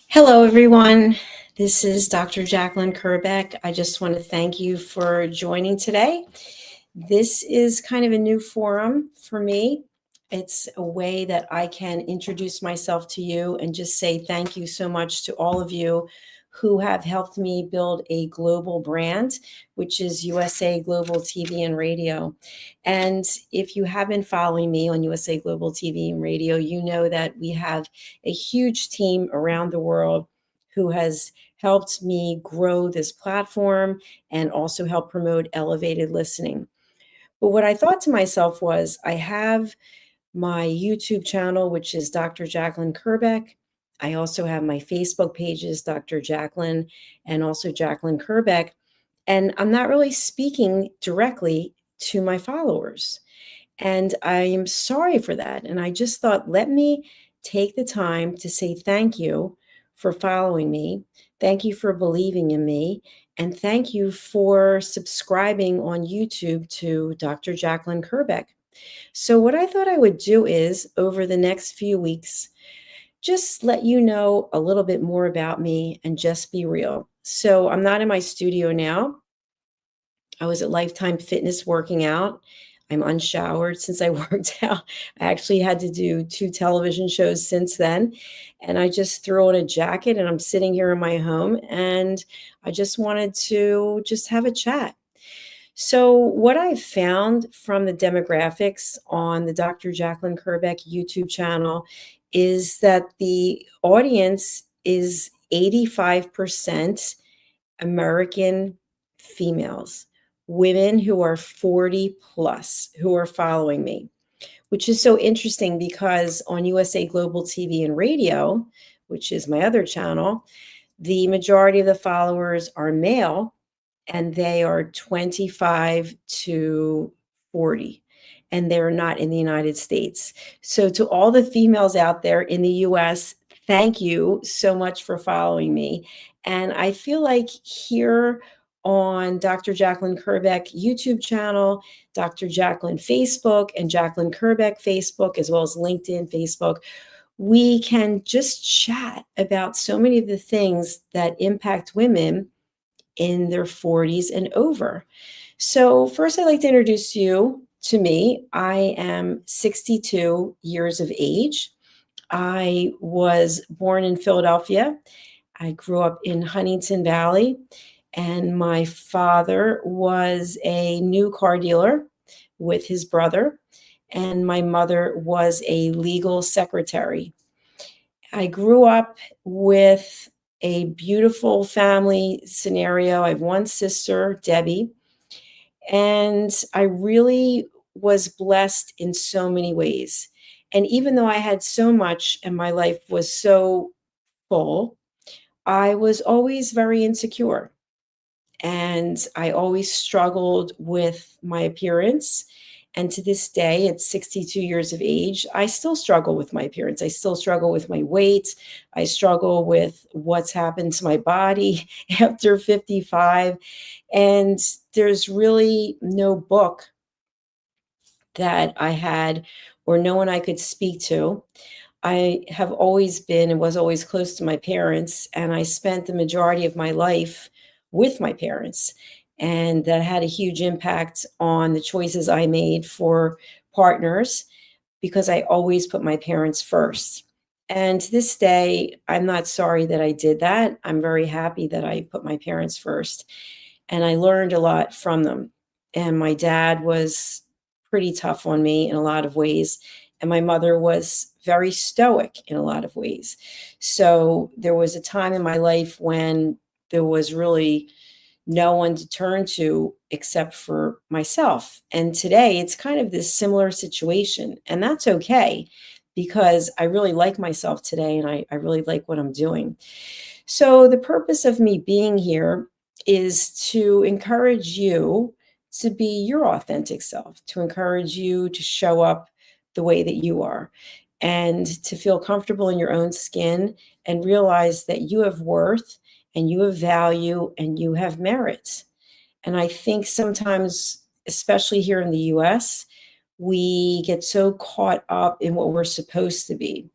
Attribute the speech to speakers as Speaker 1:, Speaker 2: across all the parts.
Speaker 1: Hello, everyone. This is Dr. Jacalyn Kerbeck. I just want to thank you for joining today. This is kind of a new forum for me. It's a way that I can introduce myself to you and just say thank you so much to all of you who have helped me build a global brand, which is USA Global TV and Radio. And if you have been following me on USA Global TV and Radio, you know that we have a huge team around the world who has helped me grow this platform and also help promote elevated listening. But what I thought to myself was, I have my YouTube channel, which is Dr. Jacalyn Kerbeck. I also have my Facebook pages, Dr. Jacalyn and also Jacalyn Kerbeck. And I'm not really speaking directly to my followers. And I am sorry for that. And I just thought, let me take the time to say thank you for following me. Thank you for believing in me. And thank you for subscribing on YouTube to Dr. Jacalyn Kerbeck. So, what I thought I would do is over the next few weeks, just let you know a little bit more about me and just be real. So, I'm not in my studio now. I was at Lifetime Fitness working out. I'm unshowered since I worked out. I actually had to do 2 television shows since then. And I just threw on a jacket and I'm sitting here in my home and I just wanted to just have a chat. So, what I found from the demographics on the Dr. Jacalyn Kerbeck YouTube channel is that the audience is 85% American females, women who are 40 plus who are following me, which is so interesting because on USA Global TV and Radio, which is my other channel, the majority of the followers are male and they are 25 to 40 and they're not in the United States. So to all the females out there in the US, thank you so much for following me. And I feel like here on Dr. Jacalyn Kerbeck YouTube channel, Dr. Jacalyn Facebook, and Jacalyn Kerbeck Facebook, as well as LinkedIn, Facebook, we can just chat about so many of the things that impact women in their 40s and over. So, first, I'd like to introduce you to me. I am 62 years of age. I was born in Philadelphia. I grew up in Huntington Valley, and my father was a new car dealer with his brother, and my mother was a legal secretary. I grew up with a beautiful family scenario. I have one sister, Debbie, and I really was blessed in so many ways. And even though I had so much and my life was so full, I was always very insecure. And I always struggled with my appearance. And to this day, at 62 years of age, I still struggle with my appearance. I still struggle with my weight. I struggle with what's happened to my body after 55. And there's really no book that I had or no one I could speak to. I have always been and was always close to my parents, and I spent the majority of my life with my parents. And that had a huge impact on the choices I made for partners because I always put my parents first. And to this day, I'm not sorry that I did that. I'm very happy that I put my parents first. And I learned a lot from them. And my dad was pretty tough on me in a lot of ways. And my mother was very stoic in a lot of ways. So there was a time in my life when there was really no one to turn to except for myself. And today it's kind of this similar situation. And that's okay because I really like myself today and I really like what I'm doing. So the purpose of me being here is to encourage you to be your authentic self, to encourage you to show up the way that you are and to feel comfortable in your own skin and realize that you have worth and you have value and you have merit. And I think sometimes, especially here in the US, we get so caught up in what we're supposed to be.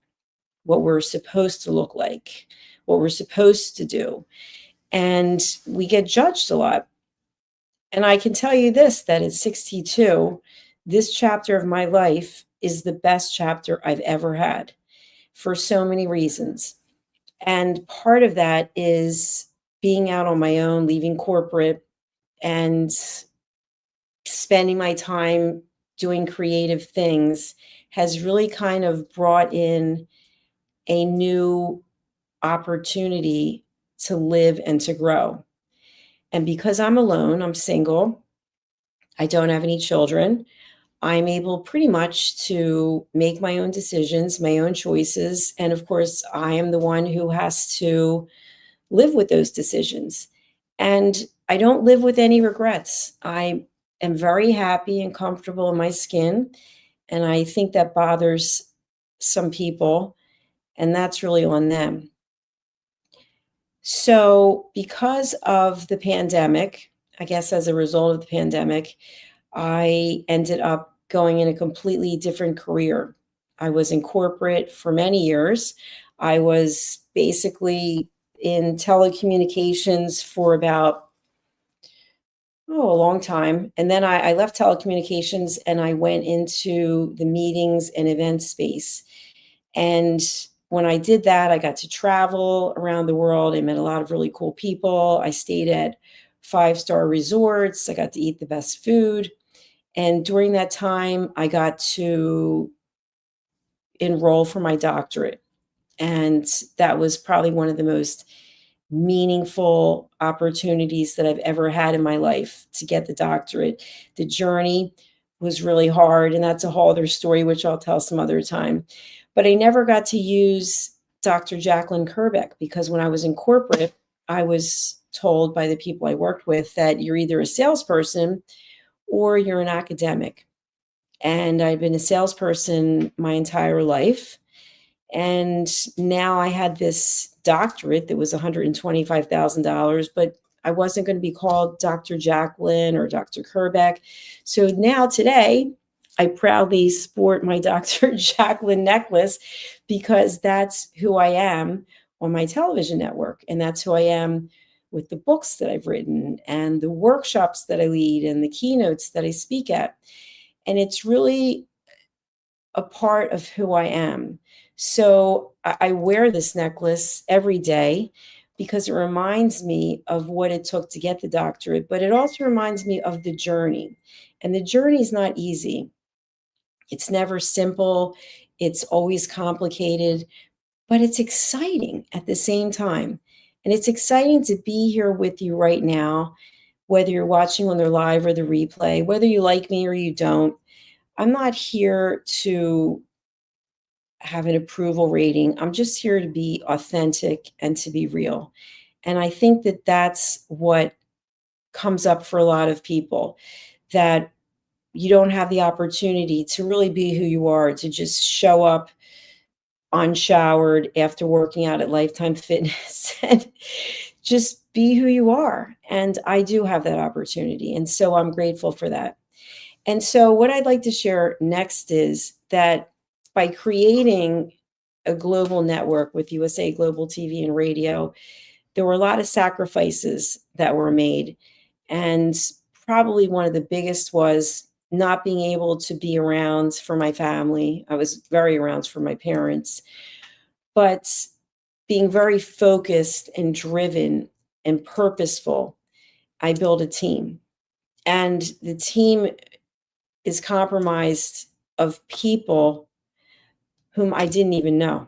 Speaker 1: what we're supposed to look like, what we're supposed to do. And we get judged a lot. And I can tell you this, that at 62, this chapter of my life is the best chapter I've ever had for so many reasons. And part of that is being out on my own, leaving corporate, and spending my time doing creative things has really kind of brought in a new opportunity to live and to grow. And because I'm alone, I'm single, I don't have any children, I'm able pretty much to make my own decisions, my own choices. And of course, I am the one who has to live with those decisions. And I don't live with any regrets. I am very happy and comfortable in my skin. And I think that bothers some people, and that's really on them. So, because of the pandemic, I guess as a result of the pandemic, I ended up going in a completely different career. I was in corporate for many years. I was basically in telecommunications for about, a long time. And then I left telecommunications and I went into the meetings and event space. And when I did that, I got to travel around the world. I met a lot of really cool people. I stayed at five-star resorts. I got to eat the best food. And during that time, I got to enroll for my doctorate. And that was probably one of the most meaningful opportunities that I've ever had in my life to get the doctorate. The journey was really hard, and that's a whole other story, which I'll tell some other time. But I never got to use Dr. Jacalyn Kerbeck because when I was in corporate, I was told by the people I worked with that you're either a salesperson or you're an academic. And I've been a salesperson my entire life. And now I had this doctorate that was $125,000, but I wasn't going to be called Dr. Jacalyn or Dr. Kerbeck. So now today, I proudly sport my Dr. Jacalyn necklace because that's who I am on my television network. And that's who I am with the books that I've written and the workshops that I lead and the keynotes that I speak at. And it's really a part of who I am. So I wear this necklace every day because it reminds me of what it took to get the doctorate, but it also reminds me of the journey. And the journey is not easy. It's never simple. It's always complicated, but it's exciting at the same time. And it's exciting to be here with you right now, whether you're watching on the live or the replay, whether you like me or you don't. I'm not here to have an approval rating. I'm just here to be authentic and to be real. And I think that that's what comes up for a lot of people, that you don't have the opportunity to really be who you are, to just show up unshowered after working out at Lifetime Fitness and just be who you are. And I do have that opportunity. And so I'm grateful for that. And so what I'd like to share next is that by creating a global network with USA Global TV and Radio, there were a lot of sacrifices that were made. And probably one of the biggest was not being able to be around for my family. I was very around for my parents, but being very focused and driven and purposeful, I built a team. And the team is comprised of people whom I didn't even know,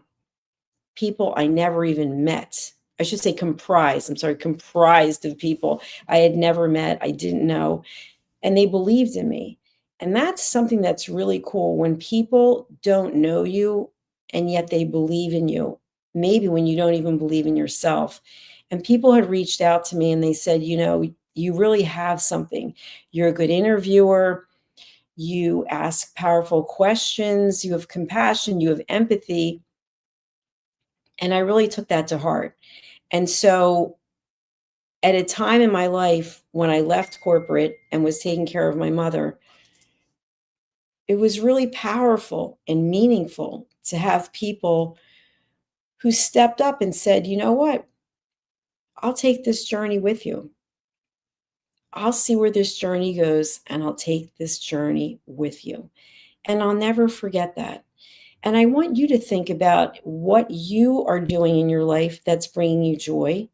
Speaker 1: people I never even met. I should say comprised of people I had never met, I didn't know, and they believed in me. And that's something that's really cool when people don't know you and yet they believe in you, maybe when you don't even believe in yourself. And people had reached out to me and they said, you really have something. You're a good interviewer. You ask powerful questions. You have compassion. You have empathy. And I really took that to heart. And so at a time in my life when I left corporate and was taking care of my mother, it was really powerful and meaningful to have people who stepped up and said, you know what? I'll take this journey with you. I'll see where this journey goes, and I'll take this journey with you. And I'll never forget that. And I want you to think about what you are doing in your life that's bringing you joy,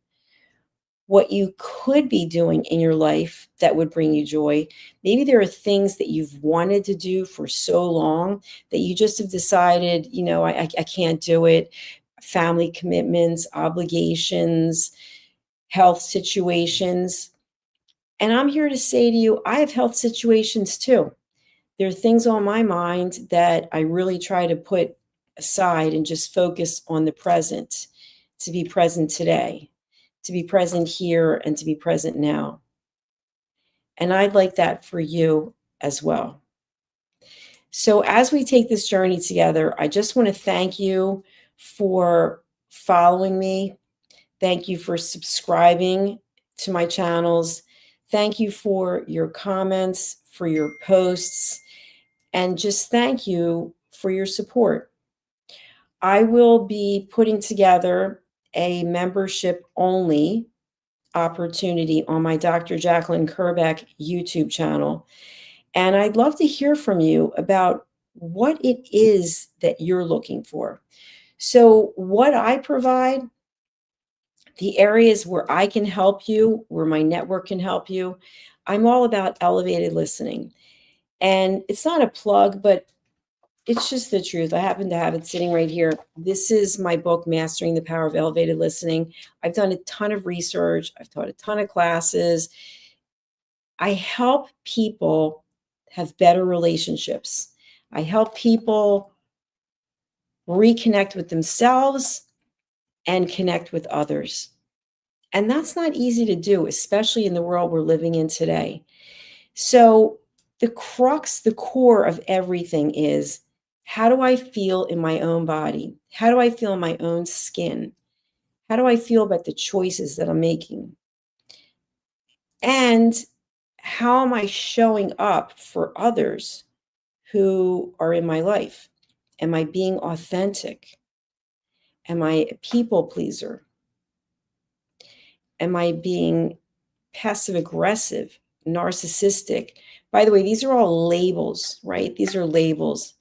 Speaker 1: what you could be doing in your life that would bring you joy. Maybe there are things that you've wanted to do for so long that you just have decided, I can't do it. Family commitments, obligations, health situations. And I'm here to say to you, I have health situations too. There are things on my mind that I really try to put aside and just focus on the present, to be present today, to be present here, and to be present now. And I'd like that for you as well. So as we take this journey together, I just want to thank you for following me. Thank you for subscribing to my channels. Thank you for your comments, for your posts, and just thank you for your support. I will be putting together a membership only opportunity on my Dr. Jacalyn Kerbeck YouTube channel. And I'd love to hear from you about what it is that you're looking for. So, what I provide, the areas where I can help you, where my network can help you, I'm all about elevated listening. And it's not a plug, but it's just the truth. I happen to have it sitting right here. This is my book, Mastering the Power of Elevated Listening. I've done a ton of research. I've taught a ton of classes. I help people have better relationships. I help people reconnect with themselves and connect with others. And that's not easy to do, especially in the world we're living in today. So the crux, the core of everything is, how do I feel in my own body? How do I feel in my own skin? How do I feel about the choices that I'm making? And how am I showing up for others who are in my life? Am I being authentic? Am I a people pleaser? Am I being passive aggressive, narcissistic? By the way, these are all labels, right? These are labels.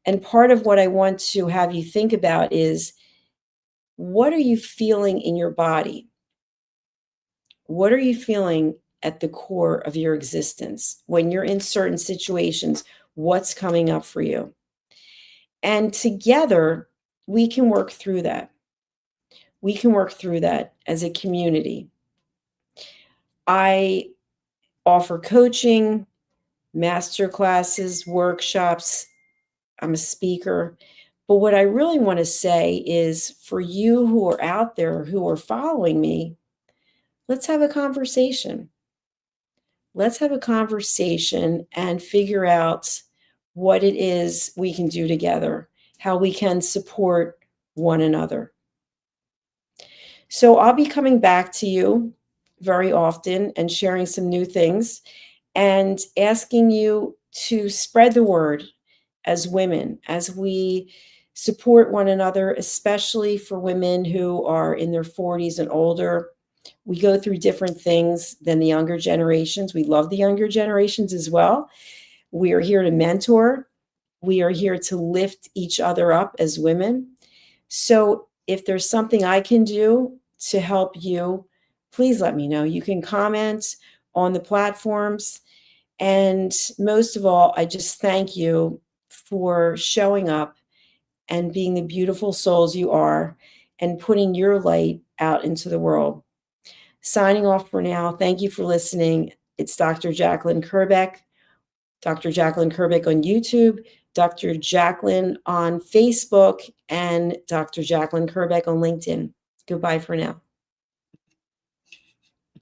Speaker 1: And part of what I want to have you think about is, what are you feeling in your body? What are you feeling at the core of your existence? When you're in certain situations, what's coming up for you? And together, we can work through that. We can work through that as a community. I offer coaching, master classes, workshops. I'm a speaker. But what I really want to say is, for you who are out there who are following me, let's have a conversation. Let's have a conversation and figure out what it is we can do together, how we can support one another. So I'll be coming back to you very often and sharing some new things and asking you to spread the word as women, as we support one another, especially for women who are in their 40s and older. We go through different things than the younger generations. We love the younger generations as well. We are here to mentor. We are here to lift each other up as women. So if there's something I can do to help you, please let me know. You can comment on the platforms. And most of all, I just thank you for showing up and being the beautiful souls you are and putting your light out into the world. Signing off for now. Thank you for listening. It's Dr. Jacalyn Kerbeck, Dr. Jacalyn Kerbeck on YouTube, Dr. Jacalyn on Facebook, and Dr. Jacalyn Kerbeck on LinkedIn. Goodbye for now.